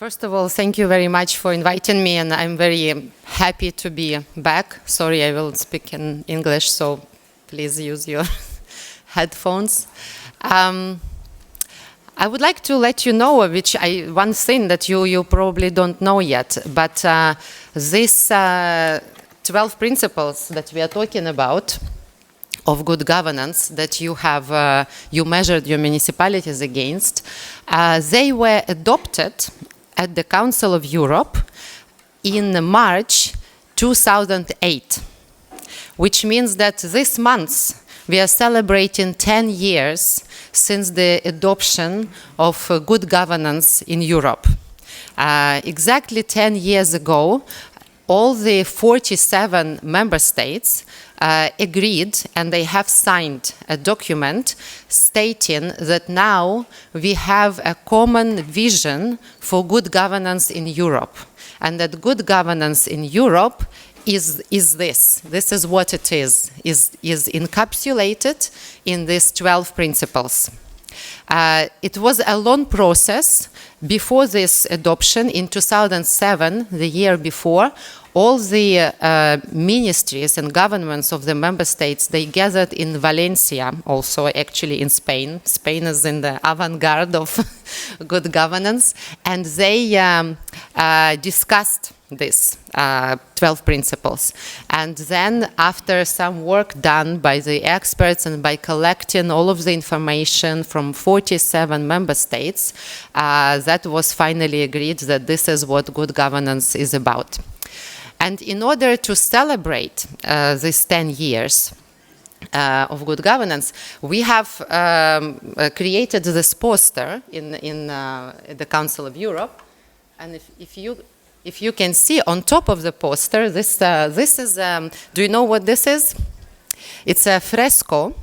First of all, thank you very much for inviting me, and I'm very happy to be back. Sorry, I will speak in English, so please use your headphones. I would like to let you know one thing that you probably don't know yet, but these 12 principles that we are talking about of good governance that you measured your municipalities against, they were adopted at the Council of Europe in March 2008, which means that this month we are celebrating 10 years since the adoption of good governance in Europe. Exactly 10 years ago, all the 47 member states agreed, and they have signed a document stating that now we have a common vision for good governance in Europe, and that good governance in Europe is this. This is what it is encapsulated in these 12 principles. It was a long process. Before this adoption in 2007, the year before, all the ministries and governments of the member states, they gathered in Valencia, also actually in Spain. Spain is in the avant-garde of good governance, and they discussed these 12 principles. And then after some work done by the experts and by collecting all of the information from 47 member states, that was finally agreed that this is what good governance is about. And in order to celebrate these 10 years of good governance, we have created this poster in the Council of Europe. And if you can see on top of the poster, this is, do you know what this is? It's a fresco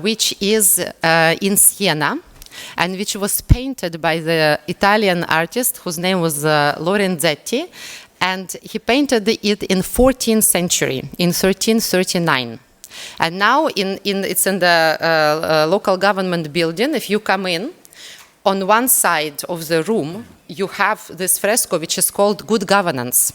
which is in Siena, and which was painted by the Italian artist whose name was Lorenzetti. And he painted it in 14th century, in 1339. And now it's in the local government building. If you come in, on one side of the room, you have this fresco which is called Good Governance,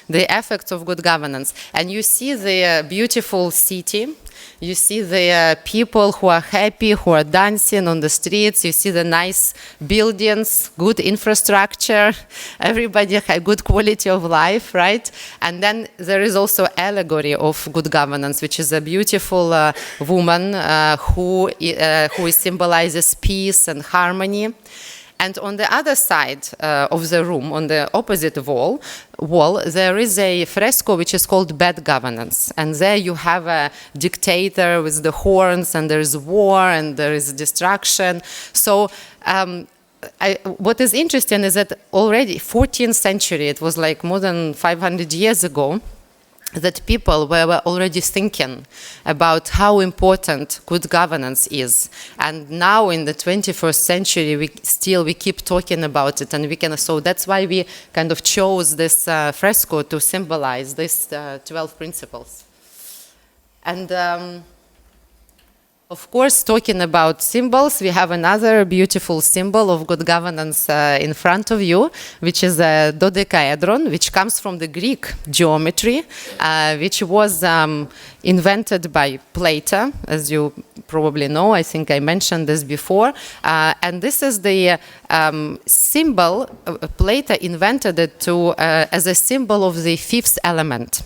the effects of good governance. And you see the beautiful city. You see the people who are happy, who are dancing on the streets. You see the nice buildings, good infrastructure. Everybody has good quality of life, right? And then there is also allegory of good governance, which is a beautiful woman who symbolizes peace and harmony. And on the other side of the room, on the opposite wall, there is a fresco which is called Bad Governance. And there you have a dictator with the horns, and there is war, and there is destruction. So what is interesting is that already 14th century, it was like more than 500 years ago, that people were already thinking about how important good governance is. And now in the 21st century, we keep talking about it, and so that's why we kind of chose this fresco to symbolize these 12 principles. And of course, talking about symbols, we have another beautiful symbol of good governance in front of you, which is a dodecahedron, which comes from the Greek geometry, which was invented by Plato, as you probably know. I think I mentioned this before. And this is the symbol. Plato invented it as a symbol of the fifth element.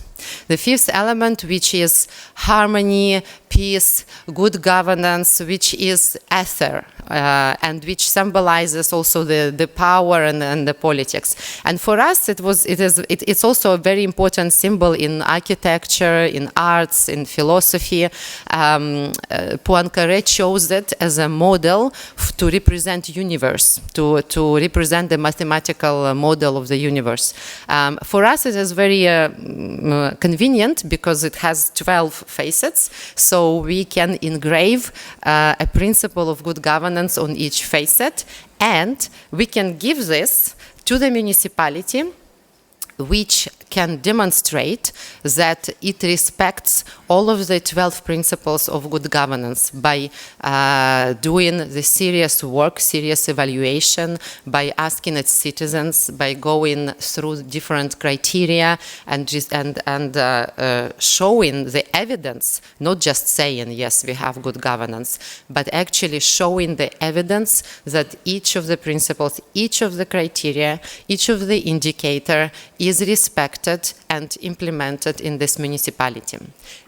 The fifth element, which is harmony, peace, good governance, which is ether, and which symbolizes also the power and the politics. And for us, it's also a very important symbol in architecture, in arts, in philosophy. Poincaré chose it as a model to represent universe, to represent the mathematical model of the universe. For us, it is very convenient because it has 12 facets, so we can engrave a principle of good governance on each facet, and we can give this to the municipality which can demonstrate that it respects all of the 12 principles of good governance by doing the serious work, serious evaluation, by asking its citizens, by going through different criteria and showing the evidence, not just saying, yes, we have good governance, but actually showing the evidence that each of the principles, each of the criteria, each of the indicator is respected and implemented in this municipality.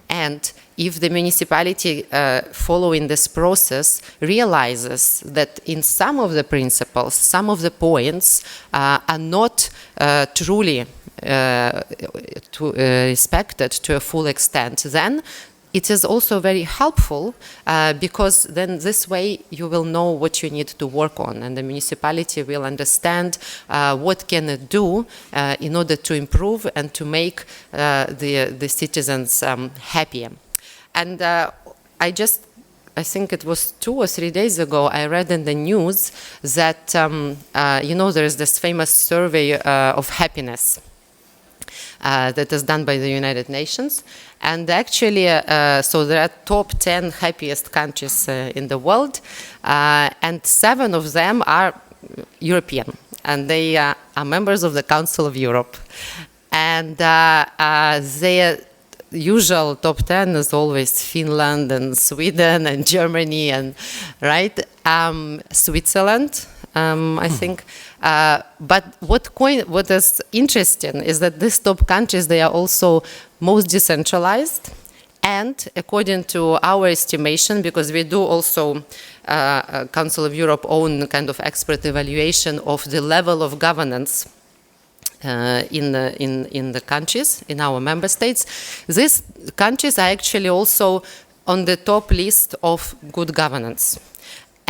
And if the municipality following this process realizes that in some of the principles, some of the points are not truly respected to a full extent, then it is also very helpful because then this way you will know what you need to work on, and the municipality will understand what can it do in order to improve and to make the citizens happier. And I think it was 2 or 3 days ago, I read in the news that, you know, there is this famous survey of happiness that is done by the United Nations. And actually, so there are top 10 happiest countries in the world, and 7 of them are European, and they are members of the Council of Europe. And their usual top 10 is always Finland and Sweden and Germany and, right, Switzerland, I think. But what is interesting is that these top countries, they are also most decentralized, and according to our estimation, because we do also Council of Europe own kind of expert evaluation of the level of governance in the countries, in our member states, these countries are actually also on the top list of good governance,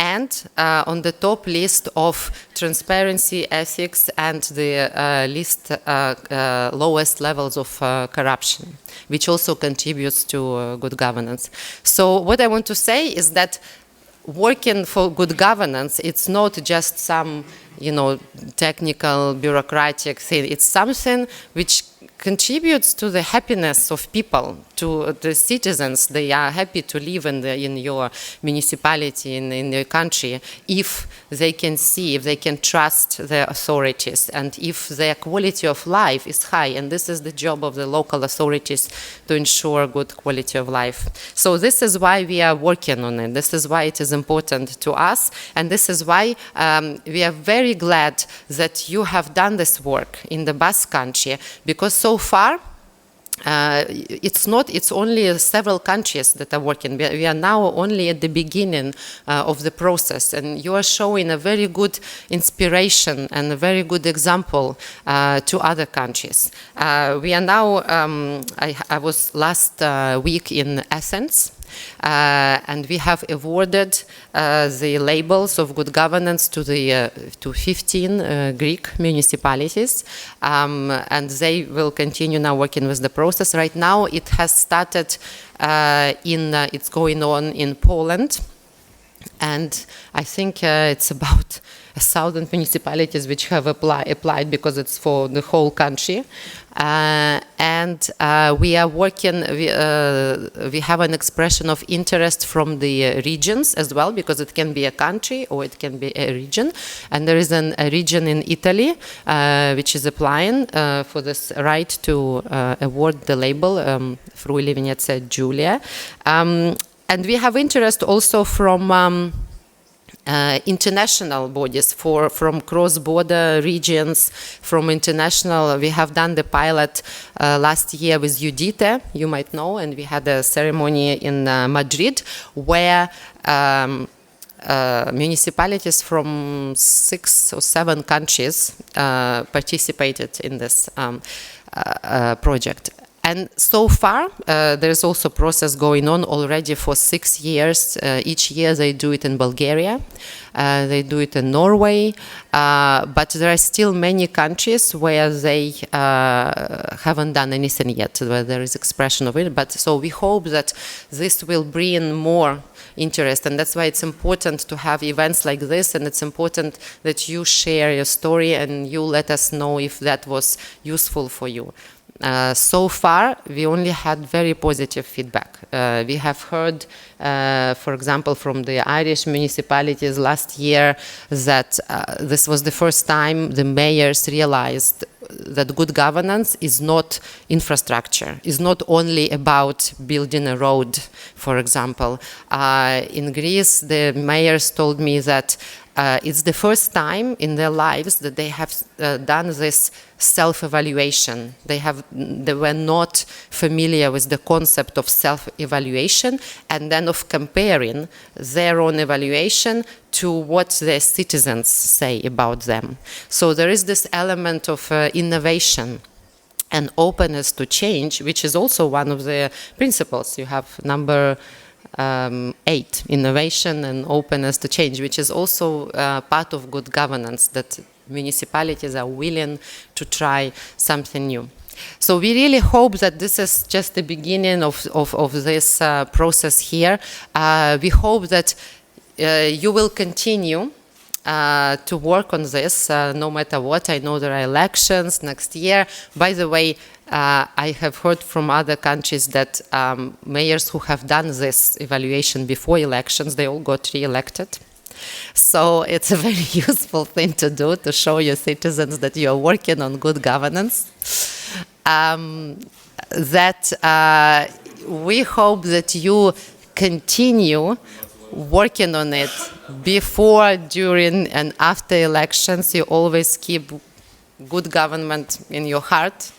and on the top list of transparency, ethics, and the lowest levels of corruption, which also contributes to good governance. So what I want to say is that working for good governance, it's not just some, you know, technical, bureaucratic thing. It's something which contributes to the happiness of people, to the citizens. They are happy to live in your municipality, in your country, if they can see, if they can trust the authorities, and if their quality of life is high. And this is the job of the local authorities, to ensure good quality of life. So this is why we are working on it. This is why it is important to us. And this is why we are very glad that you have done this work in the Basque country, because so far, it's only several countries that are working. We are now only at the beginning of the process, and you are showing a very good inspiration and a very good example to other countries. We are now, I was last week in Athens, and we have awarded the labels of good governance to 15 Greek municipalities, and they will continue now working with the process. Right now it has started it's going on in Poland, and I think it's about 1,000 municipalities which have applied because it's for the whole country. And we are working, we have an expression of interest from the regions as well, because it can be a country or it can be a region. And there is a region in Italy which is applying for this right to award the label, Friuli Venezia Giulia. And we have interest also from international bodies, from cross-border regions, from international. We have done the pilot last year with EUDEL, you might know, and we had a ceremony in Madrid where municipalities from 6 or 7 countries participated in this project. And so far, there is also a process going on already for 6 years. Each year they do it in Bulgaria, they do it in Norway, but there are still many countries where they haven't done anything yet, where there is expression of it. But so we hope that this will bring more interest, and that's why it's important to have events like this, and it's important that you share your story and you let us know if that was useful for you. So far, we only had very positive feedback. We have heard, for example, from the Irish municipalities last year that this was the first time the mayors realized that good governance is not infrastructure, is not only about building a road, for example. In Greece, the mayors told me that it's the first time in their lives that they have done this self-evaluation. They were not familiar with the concept of self-evaluation and then of comparing their own evaluation to what their citizens say about them. So there is this element of innovation and openness to change, which is also one of the principles. You have number 8, innovation and openness to change, which is also part of good governance, that municipalities are willing to try something new. So we really hope that this is just the beginning of this process here. We hope that you will continue to work on this no matter what. I know there are elections next year. By the way, I have heard from other countries that mayors who have done this evaluation before elections, they all got re-elected. So it's a very useful thing to do, to show your citizens that you are working on good governance. We hope that you continue working on it before, during, and after elections. You always keep good government in your heart.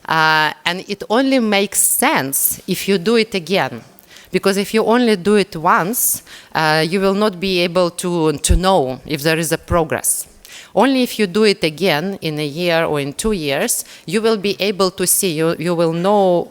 And it only makes sense if you do it again. Because if you only do it once, you will not be able to know if there is a progress. Only if you do it again in a year or in 2 years, you will be able to see, you will know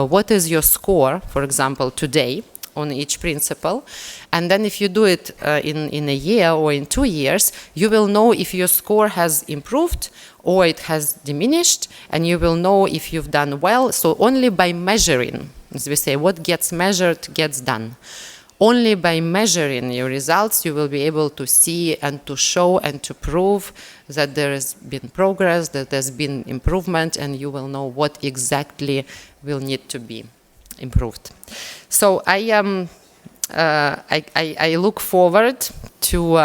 what is your score, for example, today on each principle. And then if you do it in a year or in 2 years, you will know if your score has improved or it has diminished, and you will know if you've done well. So only by measuring, as we say, what gets measured gets done. Only by measuring your results, you will be able to see and to show and to prove that there has been progress, that there's been improvement, and you will know what exactly will need to be improved. So I look forward to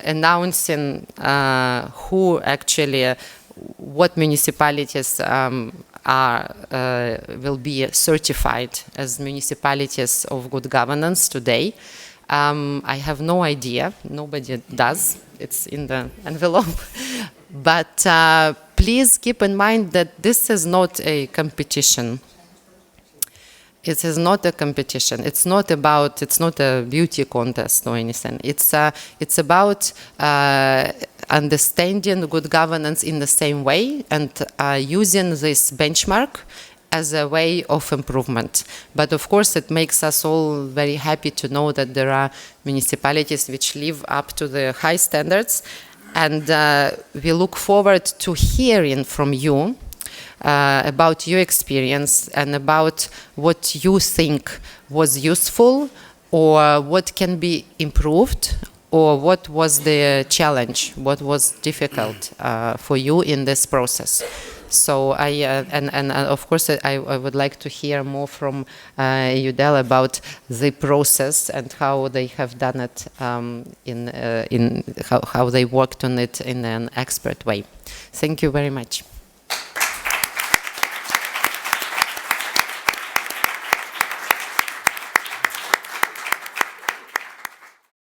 announcing who actually, what municipalities will be certified as municipalities of good governance today. I have no idea, nobody does, it's in the envelope. But please keep in mind that this is not a competition. It is not a competition. It's not a beauty contest or anything. It's about understanding good governance in the same way and using this benchmark as a way of improvement. But of course, it makes us all very happy to know that there are municipalities which live up to the high standards, and we look forward to hearing from you about your experience and about what you think was useful or what can be improved, or what was the challenge, what was difficult for you in this process. So and of course I would like to hear more from EUDEL about the process and how they have done it, how they worked on it in an expert way. Thank you very much.